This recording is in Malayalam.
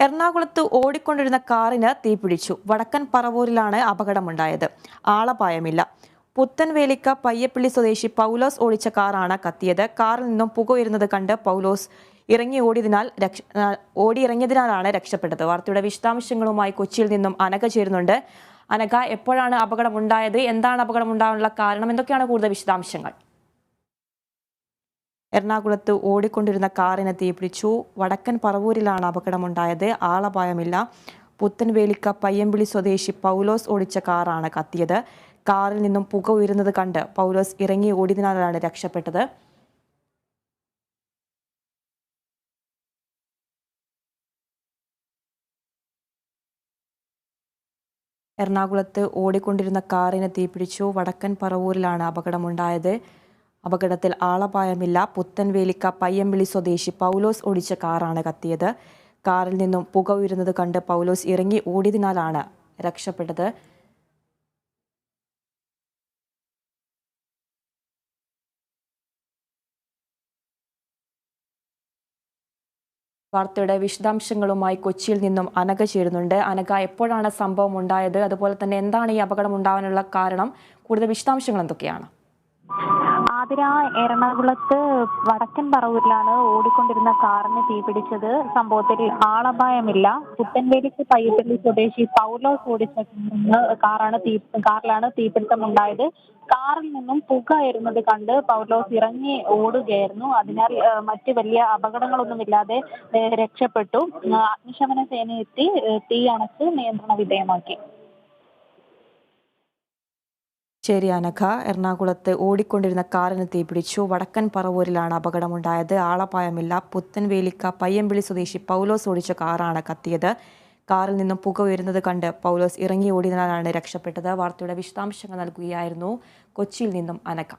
എറണാകുളത്ത് ഓടിക്കൊണ്ടിരുന്ന കാറിന് തീപിടിച്ചു. വടക്കൻ പറവൂരിലാണ് അപകടമുണ്ടായത്. ആളപായമില്ല. പുത്തൻവേലിക്ക പയ്യപ്പള്ളി സ്വദേശി പൗലോസ് ഓടിച്ച കാറാണ് കത്തിയത്. കാറിൽ നിന്നും പുക ഉയരുന്നത് കണ്ട് പൗലോസ് ഓടിയിറങ്ങിയതിനാലാണ് രക്ഷപ്പെട്ടത്. വാർത്തയുടെ വിശദാംശങ്ങളുമായി കൊച്ചിയിൽ നിന്നും അനഘ ചേരുന്നുണ്ട്. അനഘ, എപ്പോഴാണ് അപകടമുണ്ടായത്? എന്താണ് അപകടമുണ്ടാകാനുള്ള കാരണം? എന്തൊക്കെയാണ് കൂടുതൽ വിശദാംശങ്ങൾ? എറണാകുളത്ത് ഓടിക്കൊണ്ടിരുന്ന കാറിന് തീപിടിച്ചു. വടക്കൻ പറവൂരിലാണ് അപകടമുണ്ടായത്. ആളപായമില്ല. പുത്തൻവേലിക്ക പയ്യമ്പള്ളി സ്വദേശി പൗലോസ് ഓടിച്ച കാറാണ് കത്തിയത്. കാറിൽ നിന്നും പുക ഉയരുന്നത് കണ്ട് പൗലോസ് ഇറങ്ങി ഓടിയതിനാലാണ് രക്ഷപ്പെട്ടത്. എറണാകുളത്ത് ഓടിക്കൊണ്ടിരുന്ന കാറിന് തീപിടിച്ചു. വടക്കൻ പറവൂരിലാണ് അപകടമുണ്ടായത്. അപകടത്തിൽ ആളപായമില്ല. പുത്തൻവേലിക്ക പയ്യമ്പള്ളി സ്വദേശി പൗലോസ് ഓടിച്ച കാറാണ് കത്തിയത്. കാറിൽ നിന്നും പുക ഉയരുന്നത് കണ്ട് പൗലോസ് ഇറങ്ങി ഓടിയതിനാലാണ് രക്ഷപ്പെട്ടത്. വാർത്തയുടെ വിശദാംശങ്ങളുമായി കൊച്ചിയിൽ നിന്നും അനഘ ചേരുന്നുണ്ട്. അനഘ, എപ്പോഴാണ് സംഭവം ഉണ്ടായത്? അതുപോലെ തന്നെ എന്താണ് ഈ അപകടം ഉണ്ടാവാനുള്ള കാരണം? കൂടുതൽ വിശദാംശങ്ങൾ എന്തൊക്കെയാണ്? ആതിര, എറണാകുളത്ത് വടക്കൻ പറവൂരിലാണ് ഓടിക്കൊണ്ടിരുന്ന കാറിന് തീപിടിച്ചത്. സംഭവത്തിൽ ആളപായമില്ല. പുത്തൻവേലിക്ക് പയ്യപ്പള്ളി സ്വദേശി പൗലോസ് ഓടിച്ച കാറിലാണ് തീപിടുത്തമുണ്ടായത്. കാറിൽ നിന്നും പുക ഉയരുന്നത് കണ്ട് പൗലോസ് ഇറങ്ങി ഓടുകയായിരുന്നു. അതിനാൽ മറ്റ് വലിയ അപകടങ്ങളൊന്നുമില്ലാതെ രക്ഷപ്പെട്ടു. അഗ്നിശമന സേന എത്തി തീ അണച്ച് നിയന്ത്രണ വിധേയമാക്കി. ശരി അനഘ. എറണാകുളത്ത് ഓടിക്കൊണ്ടിരുന്ന കാറിന് തീപിടിച്ചു. വടക്കൻ പറവൂരിലാണ് അപകടമുണ്ടായത്. ആളപായമില്ല. പുത്തൻവേലിക്ക പയ്യമ്പള്ളി സ്വദേശി പൗലോസ് ഓടിച്ച കാറാണ് കത്തിയത്. കാറിൽ നിന്നും പുക ഉയരുന്നത് കണ്ട് പൗലോസ് ഇറങ്ങി ഓടിയതിനാലാണ് രക്ഷപ്പെട്ടത്. വാർത്തയുടെ വിശദാംശങ്ങൾ നൽകുകയായിരുന്നു കൊച്ചിയിൽ നിന്നും അനഘ.